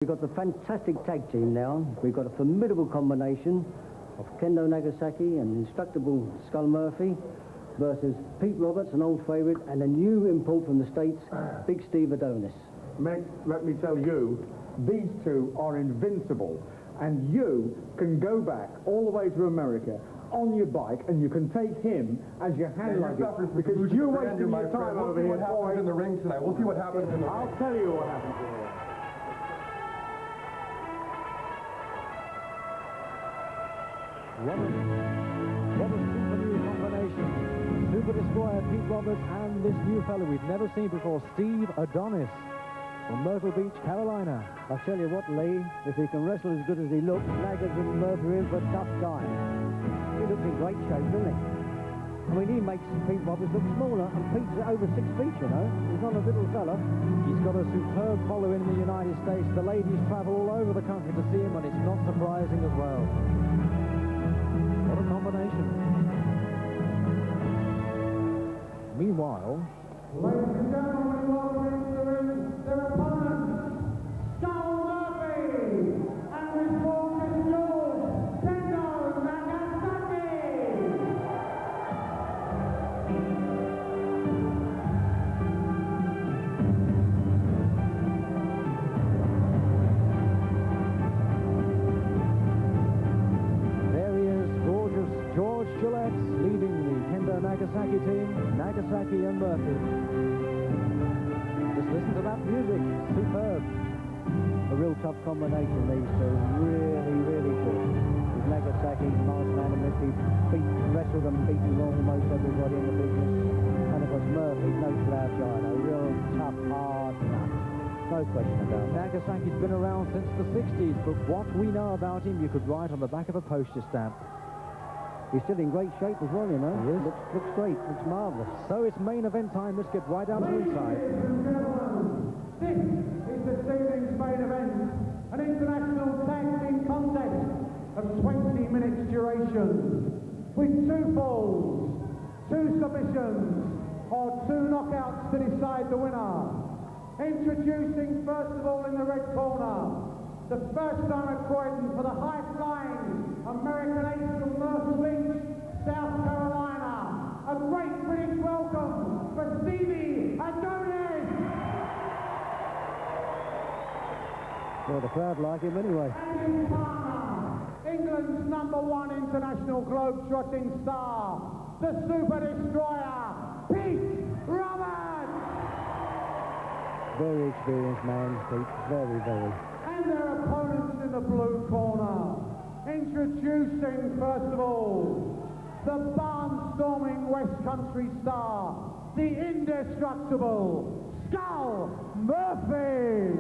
We've got the fantastic tag team now. We've got a formidable combination of Kendo Nagasaki and indestructible Skull Murphy versus Pete Roberts, an old favourite, and a new import from the States, Big Steve Adonis. Mick, let me tell you, these two are invincible, and you can go back all the way to America on your bike, and you can take him as your hand luggage, because you're wasting your time over here. We'll see what happens in the ring tonight. We'll see what happens in the ring. I'll tell you what happens here. What a super new combination. Super Destroyer Pete Roberts and this new fellow we've never seen before, Steve Adonis from Myrtle Beach, Carolina. I'll tell you what, Lee, if he can wrestle as good as he looks, Nagas and Murphy are in for a tough time. He looks in great shape, doesn't he? I mean, he makes Pete Roberts look smaller, and Pete's over 6 feet, you know. He's not a little fella. He's got a superb following in the United States. The ladies travel all over the country to see him, and it's not surprising as well. What a combination. Meanwhile, Ladies and gentlemen, welcome into the ring, their opponents, Skull Murphy, and his gorgeous George, Kendo Nagasaki. there he is, gorgeous George Gillette leading the Kendo Nagasaki team, Nagasaki and Murphy. Just listen to that music, superb. A real tough combination, these two. Really good. With Nagasaki, last man in this, he wrestled and beaten almost everybody in the business. And of course, Murphy, no slouch either. Real tough, hard nut. No question about that. Nagasaki's been around since the 60s, but what we know about him, you could write on the back of a postage stamp. He's still in great shape as well, you know. He is. Looks great. Looks marvellous. So it's main event time. Let's get right down to the inside. Ladies and gentlemen, this is this evening's main event, an international tag team contest of 20 minutes duration, with 2 falls, 2 submissions, or 2 knockouts to decide the winner. Introducing first of all in the red corner, the first time at Croydon for the high-flying American ace from Myrtle Beach, South Carolina. A great British welcome for Stevie Adonis. Well, the crowd like him anyway. And his partner, England's #1 international globe-trotting star, the Super Destroyer, Pete Roberts. Very experienced man, Pete. Very. And their opponents in the blue corner. Introducing, first of all, the barnstorming West Country star, the indestructible Skull Murphy.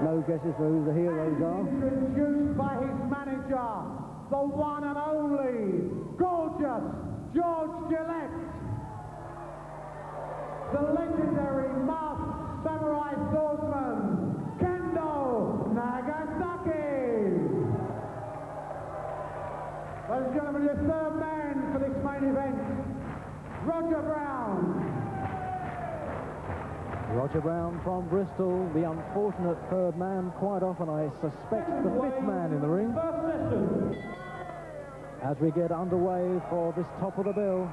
No guesses for who the heroes are. Introduced by his manager, the one and only, gorgeous George Gillette. The legendary masked samurai swordsman, Kendo Nagasaki. Ladies and gentlemen, your third man for this main event, Roger Brown. Roger Brown from Bristol, the unfortunate third man. Quite often, I suspect, the 5th man in the ring. First session. As we get underway for this top of the bill.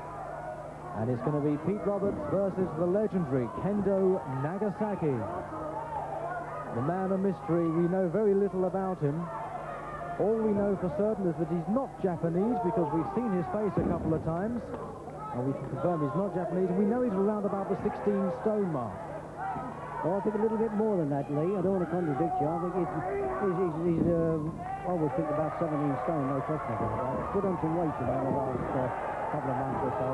And it's going to be Pete Roberts versus the legendary Kendo Nagasaki. The man of mystery, we know very little about him. All we know for certain is that he's not Japanese, because we've seen his face a couple of times. And we can confirm he's not Japanese. And we know he's around about the 16 stone mark. Oh, I think a little bit more than that, Lee. I don't want to contradict you. I think he's I would think about 17 stone, no question about that. Put on some weight in the last couple of months or so.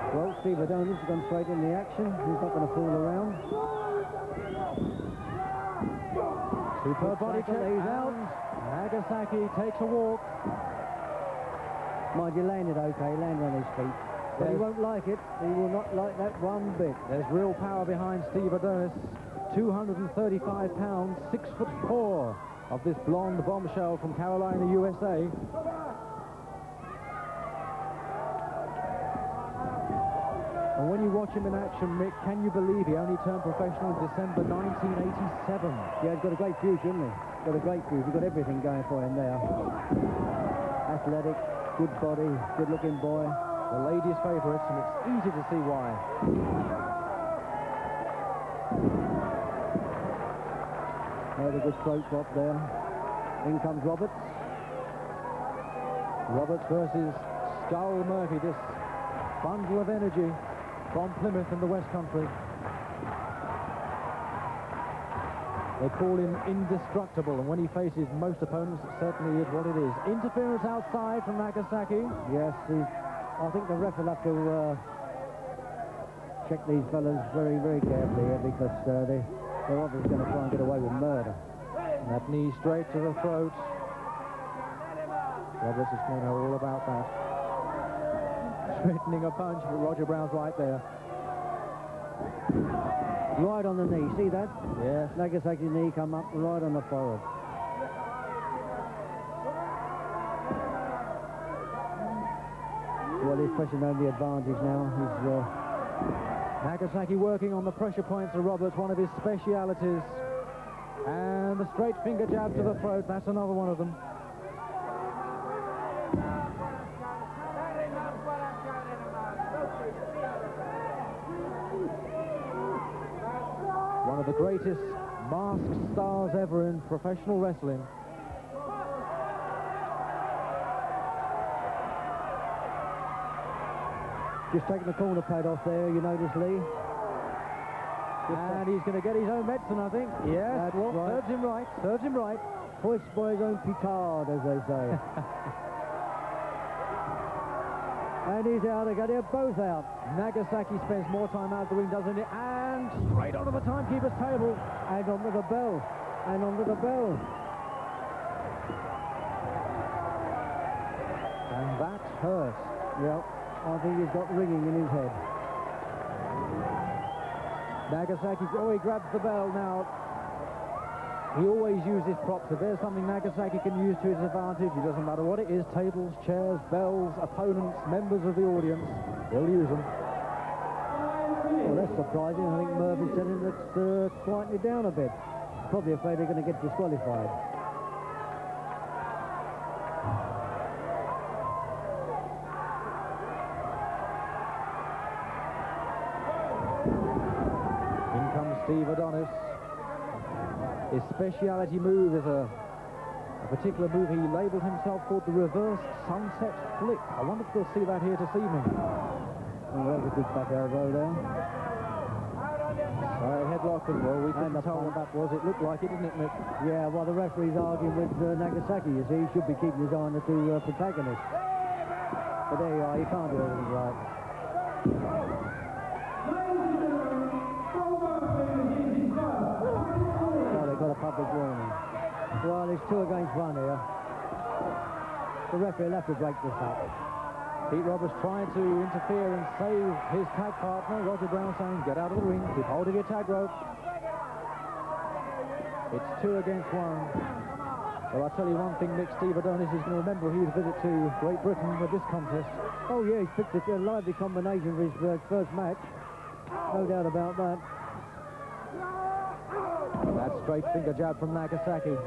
Well, Steve Adonis has gone straight in the action. He's not going to fool around. Superb body check. He's out. Nagasaki takes a walk. Mind you, landed okay, landed on his feet. But he won't like it. He will not like that one bit. There's real power behind Steve Adonis. 235 pounds, 6'4" of this blonde bombshell from Carolina, USA. And when when you watch him in action, Mick, can you believe he only turned professional in December 1987? Yeah, he's got a great future, hasn't he? Got a great future. He's got everything going for him there. Athletic, good body, good-looking boy. The ladies' favourites, and it's easy to see why. Had a good throat drop there. In comes Roberts. Roberts versus Skull Murphy, this bundle of energy from Plymouth in the West Country. They call him indestructible, and when he faces most opponents, it certainly is what it is. Interference outside from Nagasaki. Yes, I think the ref will have to check these fellas very, very carefully here, because they're obviously going to try and get away with murder. That knee straight to the throat. Roberts is going to know all about that. Threatening a punch, but Roger Brown's right there. Right on the knee, see that? Yes. Nagasaki's knee come up right on the forehead. Well, he's pressing home the advantage now. Nagasaki working on the pressure points of Roberts, one of his specialities. And the straight finger jab to the throat, that's another one of them. One of the greatest masked stars ever in professional wrestling. Just taking the corner pad off there, you notice, Lee? And he's going to get his own medicine, I think. Yes, That's well, right. serves him right, serves him right. Hoist by his own petard, as they say. And he's out again, they're both out. Nagasaki spends more time out the ring, doesn't he? And straight onto the timekeeper's table. And onto the bell. And onto the bell. And that hurts. Yep, I think he's got ringing in his head. Nagasaki, oh, he grabs the bell now. He always uses props. If there's something Nagasaki can use to his advantage, it doesn't matter what it is, tables, chairs, bells, opponents, members of the audience, he'll use them. Well, that's surprising. I think Murphy's telling him that's quieting it down a bit. Probably afraid they're going to get disqualified. In comes Steve Adonis. His speciality move is a particular move he labelled himself called the reverse sunset flip. I wonder if we'll see that here this evening. Oh, that was a good back elbow there. Headlock, and well, we couldn't tell what that was. It looked like it, didn't it, Mick? Yeah, well, the referee's arguing with Nagasaki, you see. He should be keeping his eye on the two protagonists. But there you are, you can't do everything right. Oh, they've got a public warning. Well, it's 2 against 1 here. The referee will have to break this up. Pete Roberts trying to interfere and save his tag partner. Roger Brown saying, get out of the ring, keep hold of your tag rope. It's 2 against 1. Well, I'll tell you one thing, Mick, Steve Adonis is going to remember his visit to Great Britain with this contest. Oh, yeah, he's picked a lively combination for his first match. No doubt about that. That straight finger jab from Nagasaki.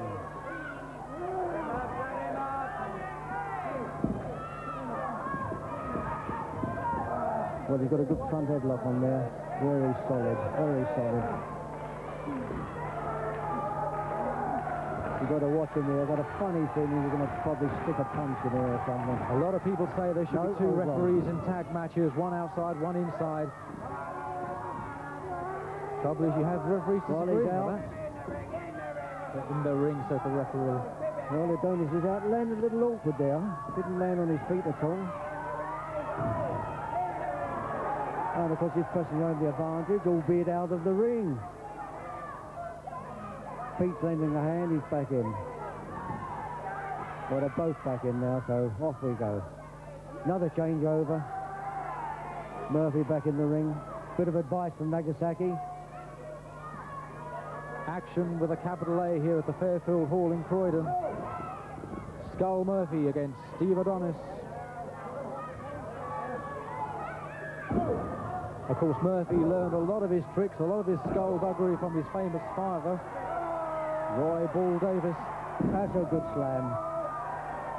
Well, he's got a good front headlock on there. Very solid, very solid. You've got to watch him here. I've got a funny feeling he's going to probably stick a punch in there or something. A lot of people say there should be 2 referees in tag matches, one outside, one inside. Trouble is you have referees disagreeing with that. In the ring, says the referee. Well, Adonis is out. Landed a little awkward there. Didn't land on his feet at all. And of course he's pressing home the advantage, albeit out of the ring. Pete's lending a hand, he's back in. Well, they're both back in now, so off we go. Another changeover. Murphy back in the ring. Bit of advice from Nagasaki. Action with a capital A here at the Fairfield Hall in Croydon. Skull Murphy against Steve Adonis. Of course, Murphy learned a lot of his tricks, a lot of his skullduggery from his famous father, Roy Ball Davis. That's a good slam.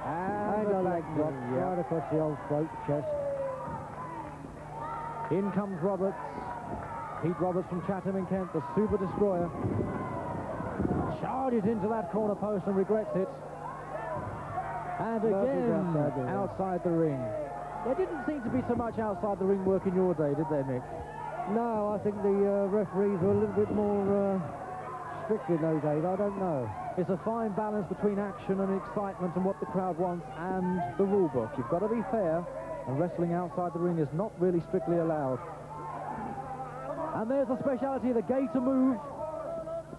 And a leg drop right across the old throat, chest. In comes Roberts. Pete Roberts from Chatham in Kent, the Super Destroyer. Charges into that corner post and regrets it. And again, outside the ring. There didn't seem to be so much outside the ring work in your day, did there, Mick? No, I think the referees were a little bit more strict in those days. I don't know. It's a fine balance between action and excitement and what the crowd wants and the rule book. You've got to be fair, and wrestling outside the ring is not really strictly allowed. And there's the speciality, the gator move.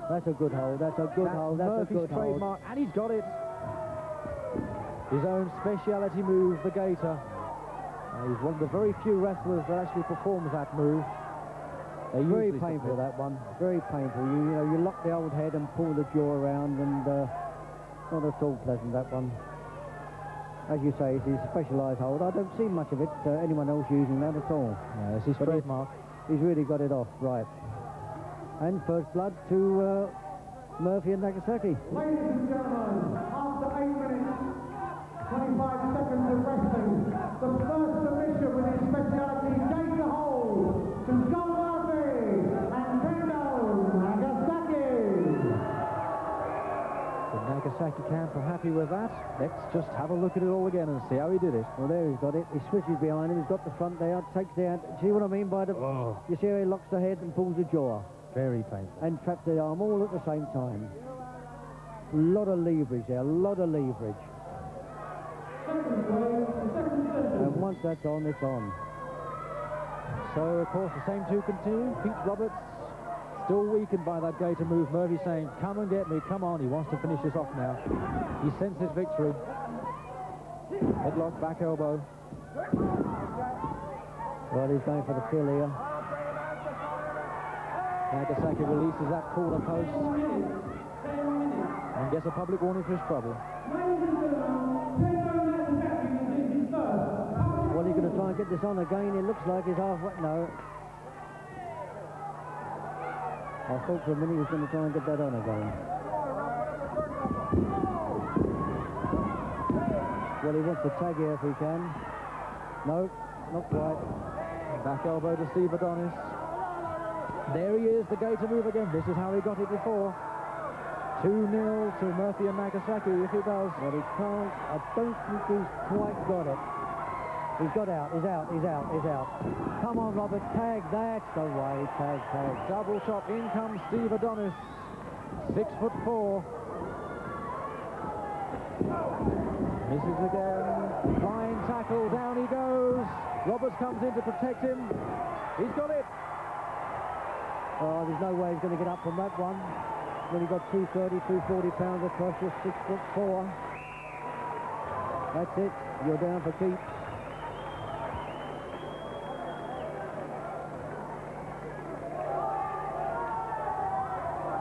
That's a good hold. That's a good hold. That's Murphy's a good trademark, hold. and he's got it. His own speciality move, the gator. He's one of the very few wrestlers that actually performs that move. Very painful, that one. Very painful. You know, you lock the old head and pull the jaw around, and not at all pleasant, that one. As you say, it's his specialised hold. I don't see much of it, anyone else using that at all. Yeah, it's his trademark. He's really got it off, right. And first blood to Murphy and Nagasaki. Ladies and gentlemen, after 8 minutes, 25 seconds of wrestling, the first submission with his speciality gator hold to John Murphy and Kendo Nagasaki. The Nagasaki camp are happy with that. Let's just have a look at it all again and see how he did it. Well, there he's got it. He switches behind him. He's got the front there, takes the hand. See what I mean by the... Oh. You see how he locks the head and pulls the jaw? Very painful. And traps the arm all at the same time. A lot of leverage there, a lot of leverage. And once that's on, it's on. So, of course, the same two continue. Pete Roberts still weakened by that gator move. Murphy saying, come and get me, come on. He wants to finish this off now. He senses victory. Headlock, back elbow. Well, he's going for the kill here. Nagasaki releases that corner post and gets a public warning for his trouble. Well, he's going to try and get this on again. It looks like he's halfway. No. I thought for a minute he was going to try and get that on again. Well, he wants to tag here if he can. No, not quite. Back elbow to Steve Adonis. There he is, the gator move again. This is how he got it before. 2-0 to Murphy and Nagasaki if he does. Well, he can't. I don't think he's quite got it. He's got out. He's out. He's out. He's out. Come on, Robert. Tag. That's the way. Tag. Tag. Double chop. In comes Steve Adonis. 6'4". Misses again. Flying tackle. Down he goes. Roberts comes in to protect him. He's got it. Oh, there's no way he's going to get up from that one. When he got 230, 240 pounds across, just 6'4". That's it. You're down for keeps.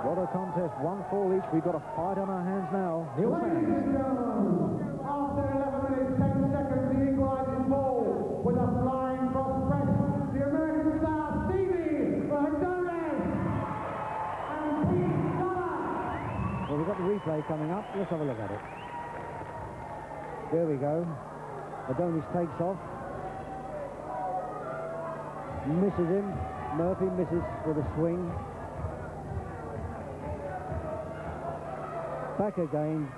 What a contest, 1-4 each. We've got a fight on our hands now. Neil Ladies Sands. and gentlemen, after 11 minutes, 10 seconds, the equalizing ball with a flying cross press. The American star, Stevie Adonis and Pete Roberts. Well, we've got the replay coming up. Let's have a look at it. There we go. Adonis takes off. Misses him. Murphy misses with a swing. Back again.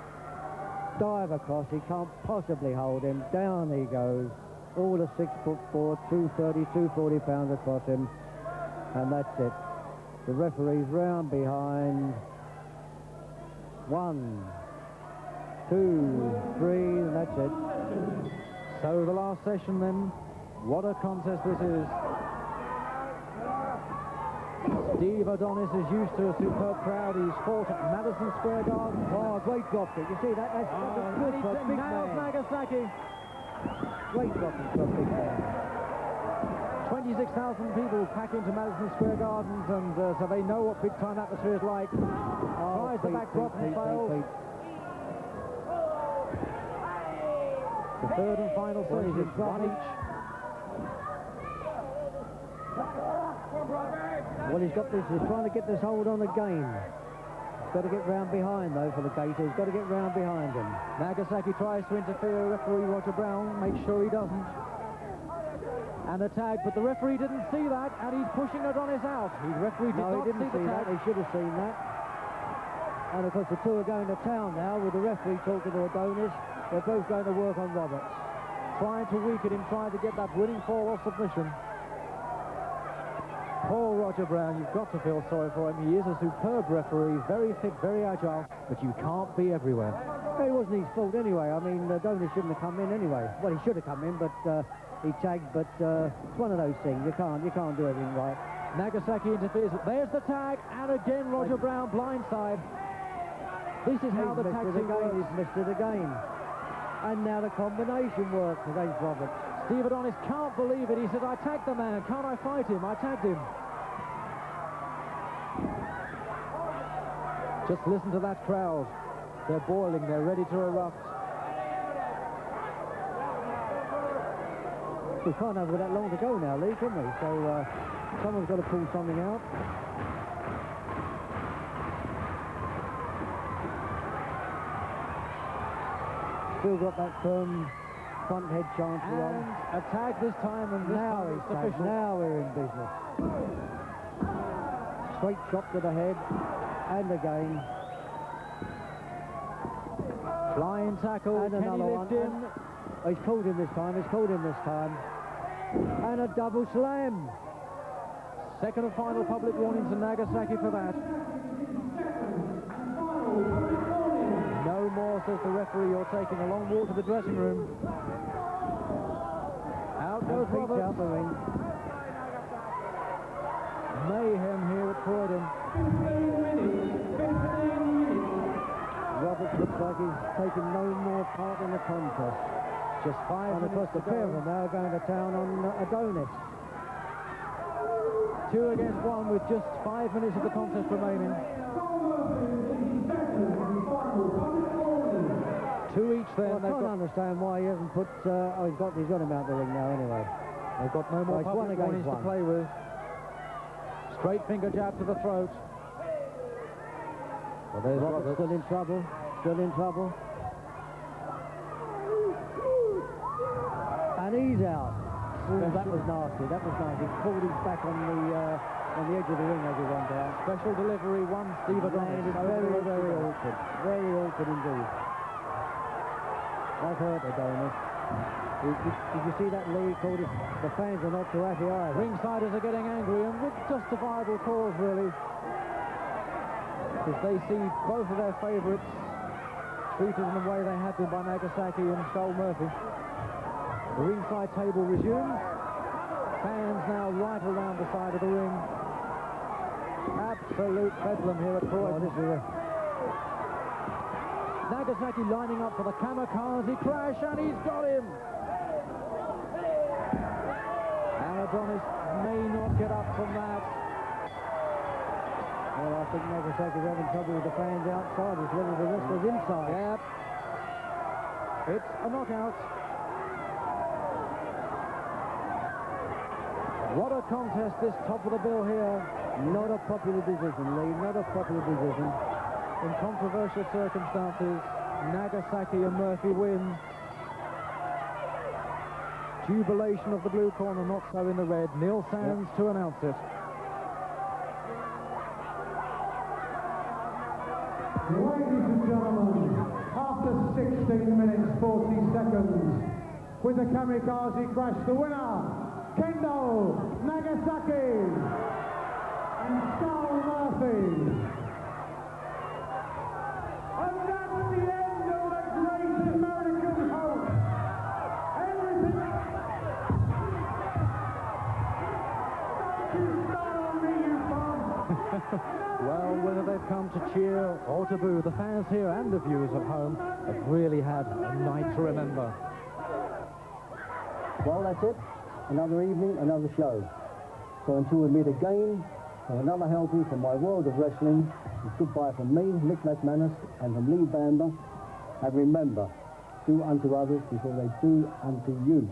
Dive across. He can't possibly hold him. Down he goes. All the 6'4", 230, 240 pounds across him. And that's it. The referee's round behind. 1, 2, 3, and that's it. So the last session then. What a contest this is. Steve Adonis is used to a superb crowd. He's fought at Madison Square Garden. Oh, great drop kick. You see that? That's good for a big nails man. Nagasaki. Great drop kick for a big man. 26,000 people pack into Madison Square Gardens, and so they know what big time atmosphere is like. Tries the back drop and fails. The third and final session, one each. Well, he's trying to get this hold on again. He's got to get round behind, though, for the gator. He's got to get round behind him. Nagasaki tries to interfere. Referee Roger Brown makes sure he doesn't. And a tag, but the referee didn't see that, and he's pushing Adonis out. The referee did not he didn't see that. He should have seen that. And of course, the two are going to town now with the referee talking to Adonis. They're both going to work on Roberts, trying to weaken him, trying to get that winning fall or submission. Poor Roger Brown, you've got to feel sorry for him. He is a superb referee, very fit, very agile, but you can't be everywhere. It wasn't his fault anyway. I mean, Adonis shouldn't have come in anyway. Well, he should have come in, but he tagged. But it's one of those things. You can't do everything right. Nagasaki interferes. There's the tag, and again Roger Brown blindside. This is how the tag team works. He's missed it again. And now the combination works against Roberts. Steve Adonis can't believe it. He said, I tagged the man. Can't I fight him? I tagged him. Just listen to that crowd. They're boiling. They're ready to erupt. We can't have that long to go now, Lee, can we? So someone's got to pull something out. Still got that firm front head chancer on. A tag this time, and now he's tagged. Now we're in business. Straight shot to the head, and again. Flying tackle, and another one. Oh, he's called him this time. And a double slam. Second and final public warning to Nagasaki for that. No more, says the referee. You're taking a long walk to the dressing room. Out goes Roberts. Out the ring. Mayhem here at Croydon. 15 minutes. Roberts looks like he's taken no more part in the contest. Just 5 minutes. And of course, the pair of them now going to town on Adonis. 2 against 1 with just 5 minutes of the contest remaining. 2 each then. Well, I can't understand why he hasn't put... he's got him out the ring now anyway. They've got no more public warnings to play with. Straight finger jab to the throat. Well, there's Roberts. Still in trouble. And he's out. Ooh, that was nasty. Pulled his back on the edge of the ring as he went down. Special delivery, one Steve Adonis. Very awkward. Very awkward indeed. That hurt Adonis. Did you see that, Lee? Called it, the fans are not too happy either. Ringsiders are getting angry, and with justifiable cause, really. Because they see both of their favourites treated in the way they had been by Nagasaki and Skull Murphy. The ringside table resumes. Fans now right around the side of the ring. Absolute bedlam here at Croydon. Nagasaki lining up for the kamikaze crash, and he's got him. And Adonis may not get up from that. Well, I think Nagasaki's having trouble with the fans outside as well as the wrestlers inside. Yep. It's a knockout. What a contest, this top of the bill here. Not a popular decision, Lee, not a popular decision. In controversial circumstances, Nagasaki and Murphy win. Jubilation of the blue corner, not so in the red. Neil Sands to announce it. Ladies and gentlemen, after 16 minutes 40 seconds, with the kamikaze crash, the winner, Kendo Nagasaki and Skull Murphy. And that's the end of the great American hope. Everything. Don't you start on me, you bum. Well, whether they've come to cheer or to boo, the fans here and the viewers at home have really had a night to remember. Well, that's it. Another evening, another show. So until we meet again, for another helping from my world of wrestling, it's goodbye from me, Mick McManus, and from Lee Bamber. And remember, do unto others before they do unto you.